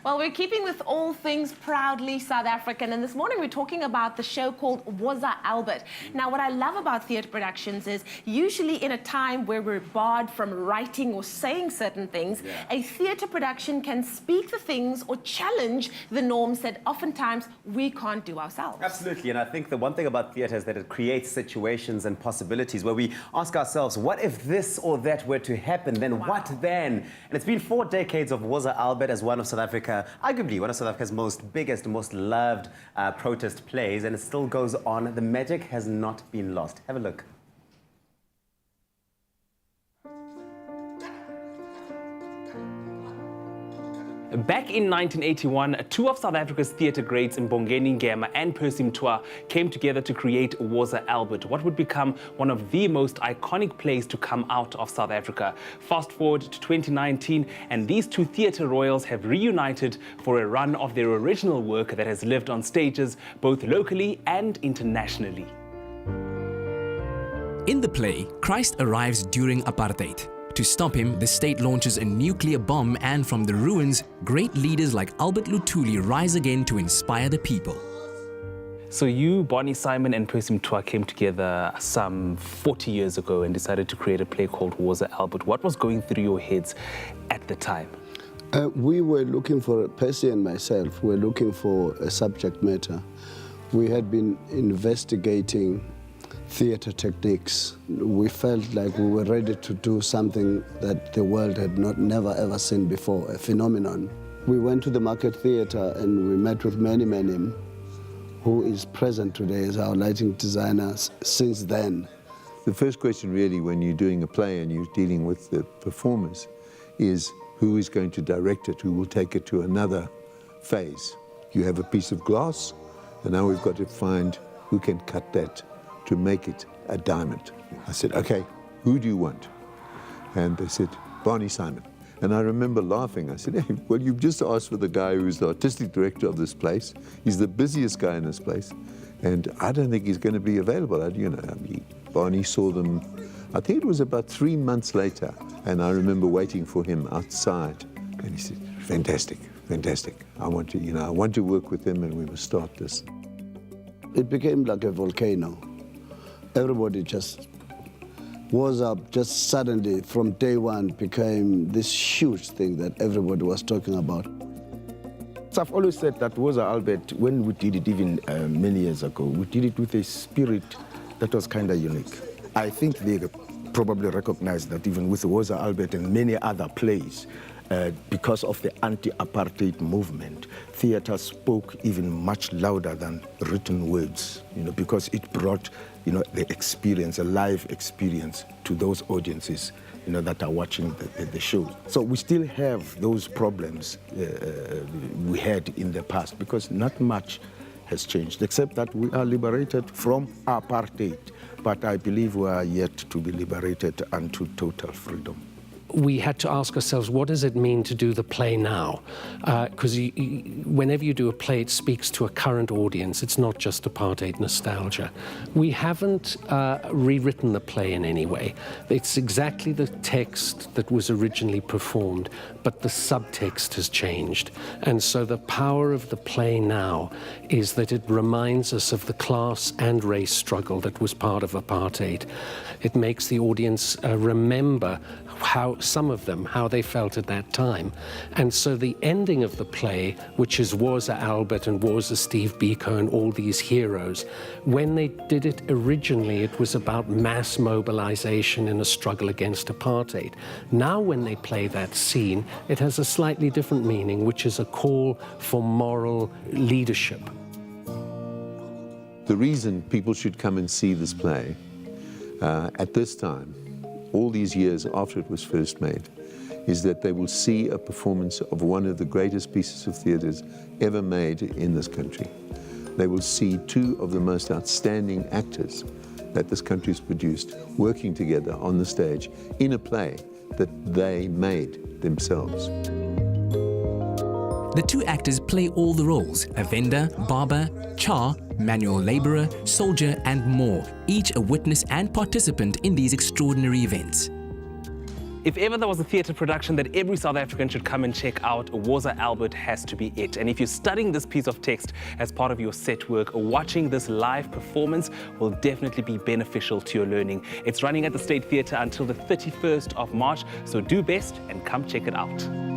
Well, we're keeping with all things proudly South African, and this morning we're talking about the show called Woza Albert. Now, what I love about theatre productions is usually in a time where we're barred from writing or saying certain things, a theatre production can speak the things or challenge the norms that oftentimes we can't do ourselves. Absolutely, and I think the one thing about theatre is that it creates situations and possibilities where we ask ourselves, what if this or that were to happen, then what then? And it's been 4 decades of Woza Albert as one of South Africa, arguably one of South Africa's biggest, most loved protest plays, and it still goes on. The magic has not been lost. Have a look. Back in 1981, two of South Africa's theatre greats, Mbongeni, Ngema and Percy Mtwa, came together to create Woza Albert, what would become one of the most iconic plays to come out of South Africa. Fast forward to 2019, and these two theatre royals have reunited for a run of their original work that has lived on stages both locally and internationally. In the play, Christ arrives during apartheid. To stop him, the state launches a nuclear bomb, and from the ruins, great leaders like Albert Luthuli rise again to inspire the people. So you, Bonnie Simon and Percy Mtwa came together some 40 years ago and decided to create a play called Woza Albert. What was going through your heads at the time? We were looking for, Percy and myself, were looking for a subject matter. We had been investigating theatre techniques. We felt like we were ready to do something that the world had never ever seen before, a phenomenon. We went to the Market Theatre and we met with Mani Manim, who is present today as our lighting designer since then. The first question really when you're doing a play and you're dealing with the performers is who is going to direct it, who will take it to another phase. You have a piece of glass and now we've got to find who can cut that to make it a diamond. I said, okay, who do you want? And they said, Bonnie Simon. And I remember laughing. I said, hey, well, you've just asked for the guy who's the artistic director of this place. He's the busiest guy in this place. And I don't think he's going to be available. Bonnie saw them, I think it was about 3 months later. And I remember waiting for him outside. And he said, fantastic, fantastic. I want to work with him and we must start this. It became like a volcano. Everybody just was up, just suddenly from day one became this huge thing that everybody was talking about. So I've always said that Woza Albert, when we did it even many years ago, we did it with a spirit that was kind of unique. I think they probably recognize that even with Woza Albert and many other plays, because of the anti-apartheid movement, theatre spoke even much louder than written words, because it brought, the experience, a live experience to those audiences, that are watching the show. So we still have those problems we had in the past, because not much has changed, except that we are liberated from apartheid. But I believe we are yet to be liberated unto total freedom. We had to ask ourselves, what does it mean to do the play now? Because whenever you do a play, it speaks to a current audience. It's not just apartheid nostalgia. We haven't rewritten the play in any way. It's exactly the text that was originally performed, but the subtext has changed. And so the power of the play now is that it reminds us of the class and race struggle that was part of apartheid. It makes the audience remember how they felt at that time. And so the ending of the play, which is Woza Albert and Woza Steve Biko and all these heroes, when they did it originally, it was about mass mobilization in a struggle against apartheid. Now when they play that scene, it has a slightly different meaning, which is a call for moral leadership. The reason people should come and see this play at this time, all these years after it was first made, is that they will see a performance of one of the greatest pieces of theatres ever made in this country. They will see two of the most outstanding actors that this country has produced working together on the stage in a play that they made themselves. The two actors play all the roles: a vendor, barber, char, manual laborer, soldier, and more, each a witness and participant in these extraordinary events. If ever there was a theatre production that every South African should come and check out, Woza Albert has to be it. And if you're studying this piece of text as part of your set work, watching this live performance will definitely be beneficial to your learning. It's running at the State Theatre until the 31st of March, so do best and come check it out.